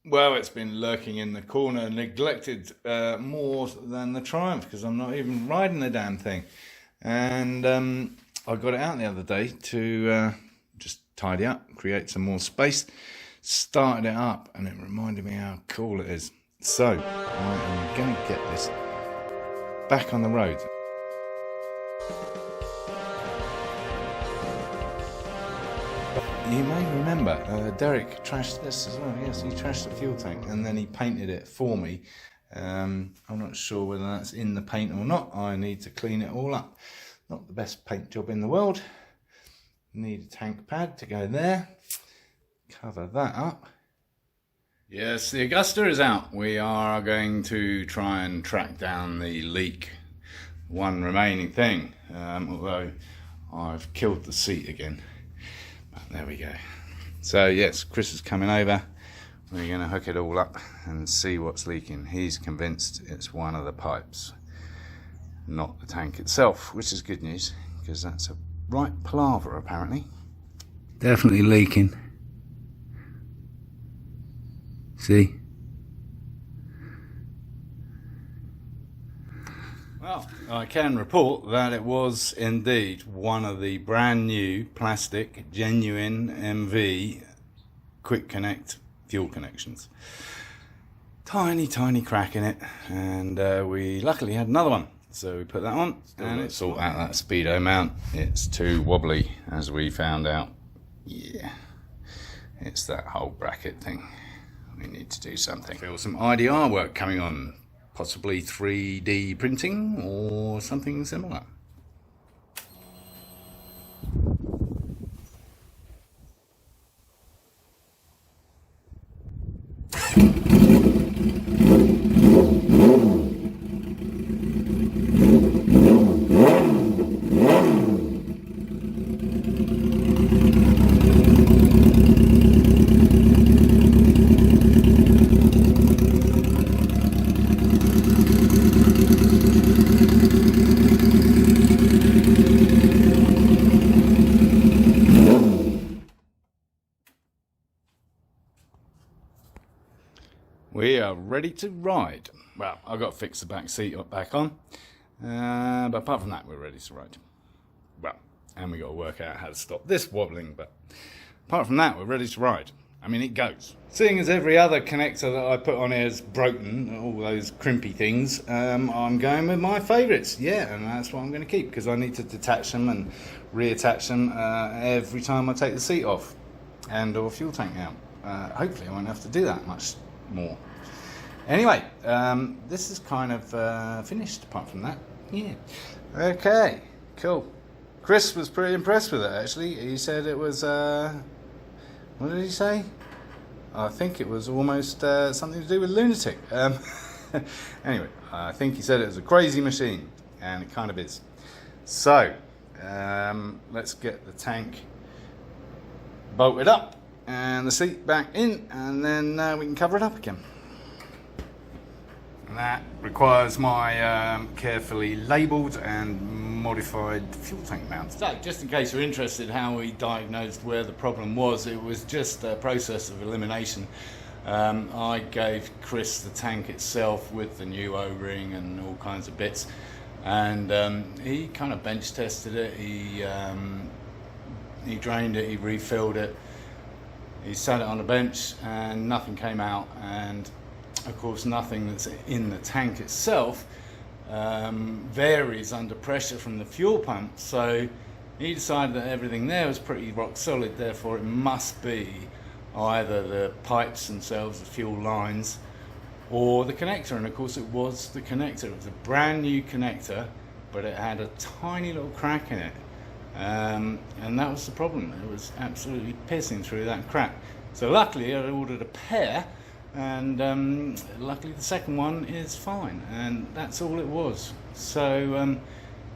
Well, it's been lurking in the corner, neglected more than the Triumph, because I'm not even riding the damn thing. And I got it out the other day to just tidy up, create some more space. Started it up, and it reminded me how cool it is. So I am going to get this back on the road. You may remember Derek trashed this as well. Yes, he trashed the fuel tank and then he painted it for me. I'm not sure whether that's in the paint or not. I need to clean it all up. Not the best paint job in the world. Need a tank pad to go there. Cover that up. Yes, the Augusta is out. We are going to try and track down the leak. One remaining thing, although I've killed the seat again. There we go. So yes, Chris is coming over. We're going to hook it all up and see what's leaking. He's convinced it's one of the pipes, not the tank itself, which is good news because that's a right palaver apparently. Definitely leaking. See? Well, I can report that it was indeed one of the brand new plastic genuine MV quick connect fuel connections. Tiny crack in it, and we luckily had another one, so we put that on. And let's sort out that speedo mount. It's too wobbly, as we found out. Yeah, it's that whole bracket thing. We need to do something. Feel some IDR work coming on. Possibly 3D printing or something similar. We are ready to ride. Well, I've got to fix the back seat back on, but apart from that, we're ready to ride. Well, and we got to work out how to stop this wobbling, but apart from that, we're ready to ride. I mean, it goes. Seeing as every other connector that I put on here is broken, all those crimpy things, I'm going with my favourites. Yeah, and that's what I'm going to keep, because I need to detach them and reattach them every time I take the seat off and or fuel tank out. Hopefully I won't have to do that much more. Anyway, this is kind of finished apart from that. Yeah. Okay, cool. Chris was pretty impressed with it actually. He said it was, what did he say? I think it was almost something to do with lunatic. Anyway, I think he said it was a crazy machine, and it kind of is. So, let's get the tank bolted up and the seat back in, and then we can cover it up again. And that requires my carefully labelled and modified fuel tank mount. So, just in case you're interested how we diagnosed where the problem was, it was just a process of elimination. I gave Chris the tank itself with the new O-ring and all kinds of bits, and he kind of bench tested it. He drained it, he refilled it, he sat it on a bench, and nothing came out. And of course, nothing that's in the tank itself varies under pressure from the fuel pump. So he decided that everything there was pretty rock solid, therefore it must be either the pipes themselves, the fuel lines, or the connector. And of course it was the connector. It was a brand new connector, but it had a tiny little crack in it. And that was the problem. It was absolutely pissing through that crack. So luckily I ordered a pair, and luckily the second one is fine, and that's all it was. So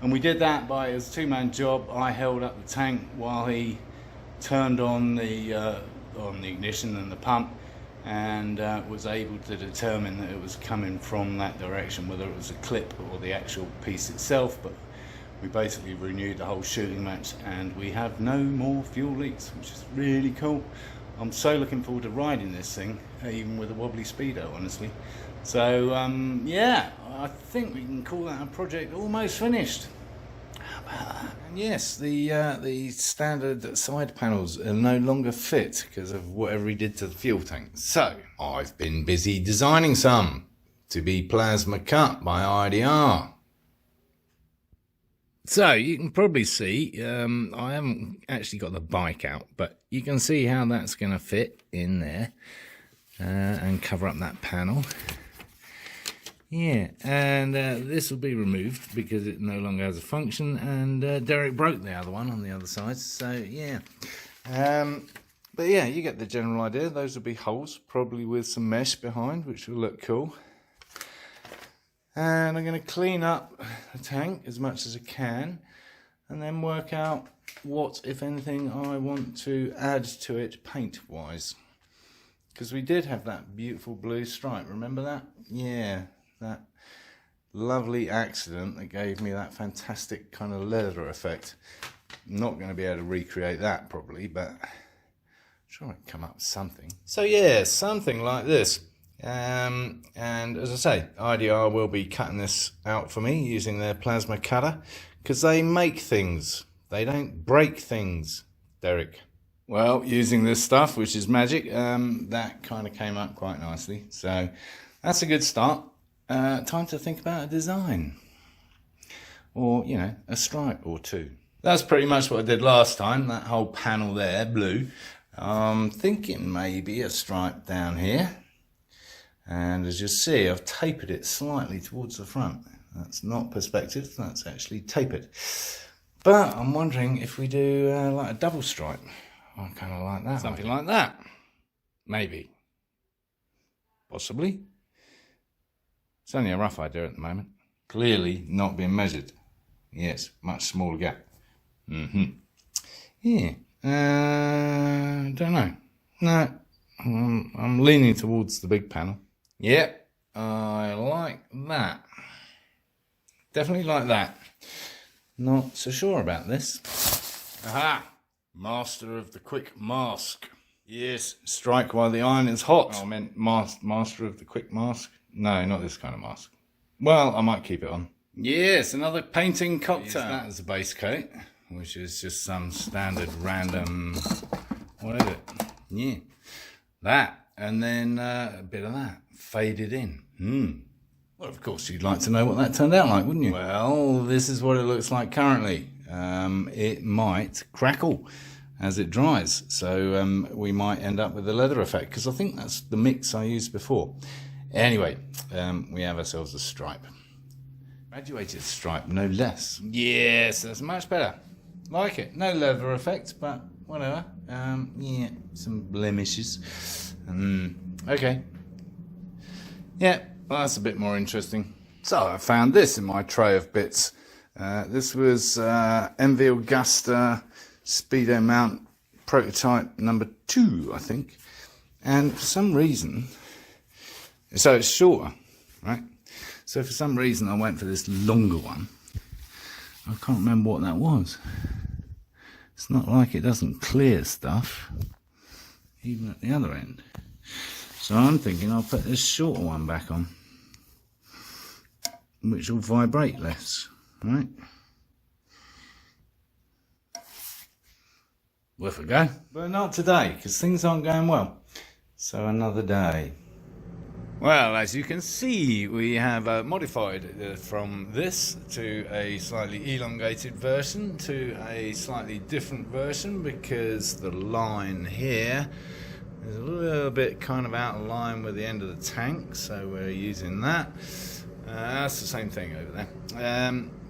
and we did that by his two-man job. I held up the tank while he turned on the ignition and the pump, and was able to determine that it was coming from that direction, whether it was a clip or the actual piece itself. But we basically renewed the whole shooting match, and we have no more fuel leaks, which is really cool. I'm so looking forward to riding this thing, even with a wobbly speedo, honestly. So yeah, I think we can call that a project almost finished. And yes, the standard side panels are no longer fit because of whatever he did to the fuel tank. So I've been busy designing some to be plasma cut by IDR. So you can probably see, I haven't actually got the bike out, but you can see how that's going to fit in there and cover up that panel. Yeah, and this will be removed because it no longer has a function, and Derek broke the other one on the other side, so yeah. But yeah, you get the general idea. Those will be holes, probably with some mesh behind, which will look cool. And I'm going to clean up the tank as much as I can, and then work out what, if anything, I want to add to it paint-wise. Because we did have that beautiful blue stripe, remember that? Yeah. That lovely accident that gave me that fantastic kind of leather effect. I'm not going to be able to recreate that probably, but I'm sure I can come up with something. So yeah, something like this. And as I say, IDR will be cutting this out for me using their plasma cutter, because they make things. They don't break things, Derek. Well, using this stuff, which is magic, that kind of came up quite nicely. So that's a good start. Time to think about a design, or you know, a stripe or two. That's pretty much what I did last time, that whole panel there, blue. I'm thinking maybe a stripe down here, and as you see, I've tapered it slightly towards the front. That's not perspective, that's actually tapered. But I'm wondering if we do like a double stripe. I kind of like that. Something like that, maybe, possibly. It's only a rough idea at the moment. Clearly not being measured. Yes, much smaller gap. Yeah. Don't know. No, I'm leaning towards the big panel. Yep, I like that. Definitely like that. Not so sure about this. Aha! Master of the quick mask. Yes, strike while the iron is hot. Oh, I meant master of the quick mask. No, not this kind of mask. Well, I might keep it on. Yes, another painting cocktail. That is a base coat, which is just some standard random, what is it? Yeah, that, and then a bit of that, faded in. Well, of course, you'd like to know what that turned out like, wouldn't you? Well, this is what it looks like currently. It might crackle as it dries, so we might end up with a leather effect, because I think that's the mix I used before. Anyway, we have ourselves a stripe. Graduated stripe, no less. Yes, that's much better. Like it. No leather effect, but whatever. Yeah, some blemishes. Okay. Yeah, well, that's a bit more interesting. So I found this in my tray of bits. This was MV Agusta Speedometer Mount prototype number 2, I think. And for some reason, so it's shorter, right? So for some reason I went for this longer one. I can't remember what that was. It's not like it doesn't clear stuff, even at the other end. So I'm thinking I'll put this shorter one back on, which will vibrate less, right? Worth a go. But not today, because things aren't going well. So another day. Well, as you can see, we have modified from this to a slightly elongated version to a slightly different version, because the line here is a little bit kind of out of line with the end of the tank, so we're using that. That's the same thing over there.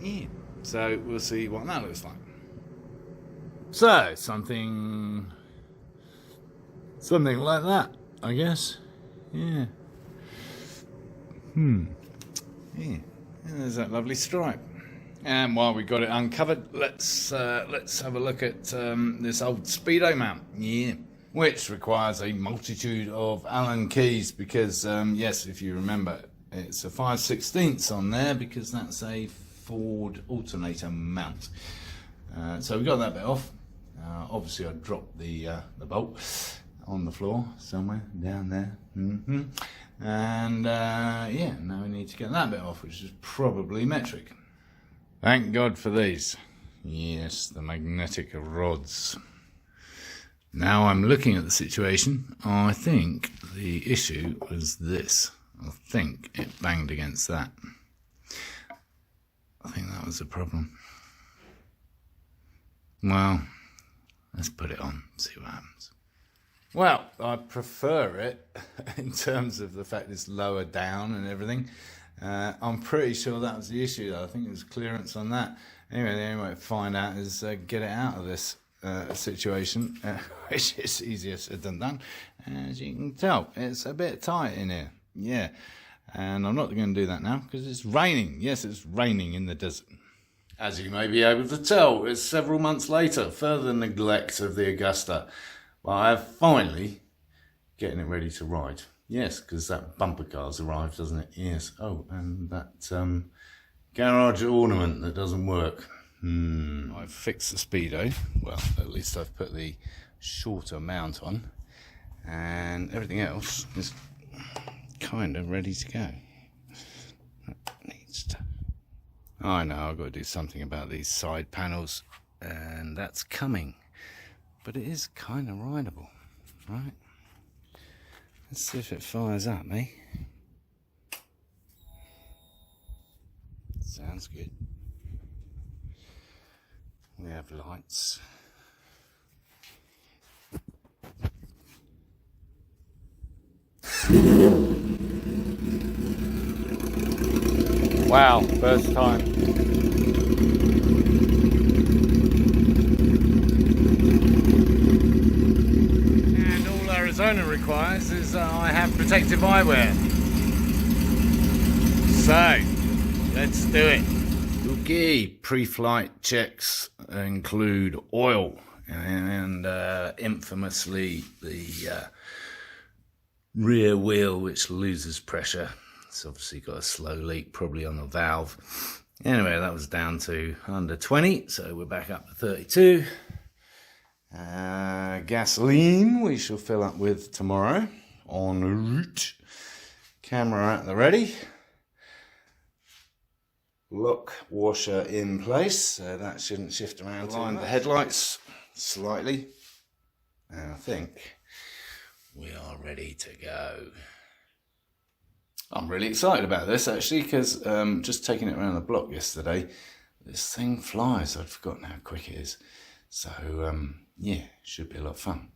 Yeah. So we'll see what that looks like. So something like that, I guess. Yeah. Yeah, and there's that lovely stripe. And while we got it uncovered, let's have a look at this old speedo mount. Yeah, which requires a multitude of Allen keys, because yes, if you remember, it's a 5/16 on there, because that's a Ford alternator mount. So we got that bit off. Obviously, I dropped the bolt. on the floor somewhere down there. And yeah, now we need to get that bit off, which is probably metric. Thank God for these. Yes, the magnetic rods. Now I'm looking at the situation. I think the issue was this. I think it banged against that. I think that was the problem. Well, let's put it on, see what happens. Well, I prefer it in terms of the fact it's lower down and everything. I'm pretty sure that was the issue though. I think it was clearance on that. Anyway, the only way to find out is get it out of this situation, which is easier said than done. As you can tell, it's a bit tight in here. Yeah, and I'm not going to do that now because it's raining. Yes, it's raining in the desert. As you may be able to tell, it's several months later, further neglect of the Augusta. Well, I have finally getting it ready to ride. Yes, because that bumper car's arrived, doesn't it? Yes. Oh, and that garage ornament that doesn't work. I've fixed the speedo. Well, at least I've put the shorter mount on, and everything else is kind of ready to go. That needs to... I know, I've got to do something about these side panels, and that's coming. But it is kind of rideable, right? Let's see if it fires up, eh? Sounds good. We have lights. Wow, first time. And all Arizona requires is I have protective eyewear. So, let's do it. Okay, pre-flight checks include oil and infamously the rear wheel, which loses pressure. It's obviously got a slow leak, probably on the valve. Anyway, that was down to under 20, so we're back up to 32. Gasoline we shall fill up with tomorrow en route. Camera at the ready. Lock washer in place, so that shouldn't shift around. Line the headlights slightly, and I think we are ready to go. I'm really excited about this actually, because just taking it around the block yesterday, this thing flies. I'd forgotten how quick it is. So yeah, should be a lot of fun.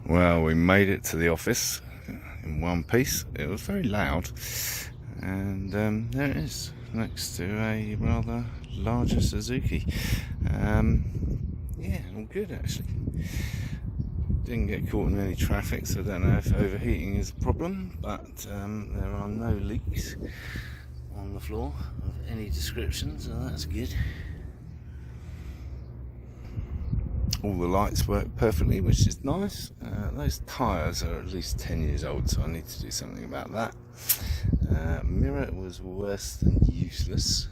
Well, we made it to the office in one piece. It was very loud, and there it is, next to a rather larger Suzuki. Yeah, all good actually. Didn't get caught in any traffic, so I don't know if overheating is a problem, but there are no leaks on the floor of any description, so that's good. All the lights work perfectly, which is nice. Those tyres are at least 10 years old, so I need to do something about that. Mirror was worse than useless.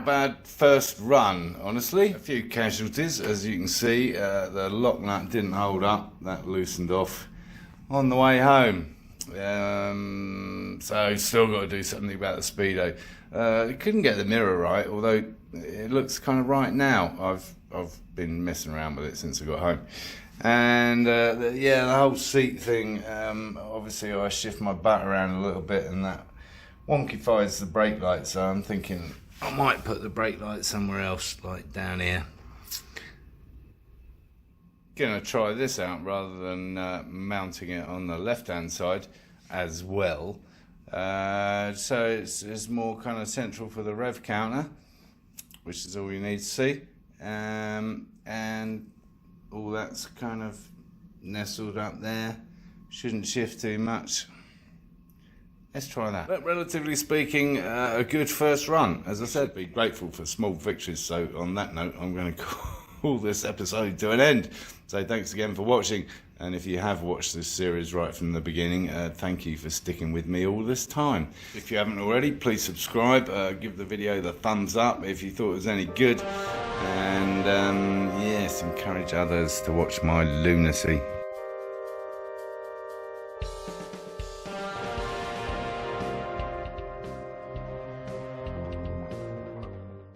Bad first run, honestly. A few casualties, as you can see. The lock nut didn't hold up, that loosened off on the way home. So still got to do something about the speedo. Couldn't get the mirror right, although it looks kind of right now. I've been messing around with it since I got home. And yeah, the whole seat thing, obviously I shift my butt around a little bit and that wonkifies the brake light, so I'm thinking I might put the brake light somewhere else, like down here. Gonna try this out rather than mounting it on the left hand side as well. So it's more kind of central for the rev counter, which is all you need to see. And all that's kind of nestled up there. Shouldn't shift too much. Let's try that. But relatively speaking, a good first run. As I said, be grateful for small victories. So on that note, I'm going to call this episode to an end. So thanks again for watching. And if you have watched this series right from the beginning, thank you for sticking with me all this time. If you haven't already, please subscribe. Give the video the thumbs up if you thought it was any good. And yes, encourage others to watch my lunacy.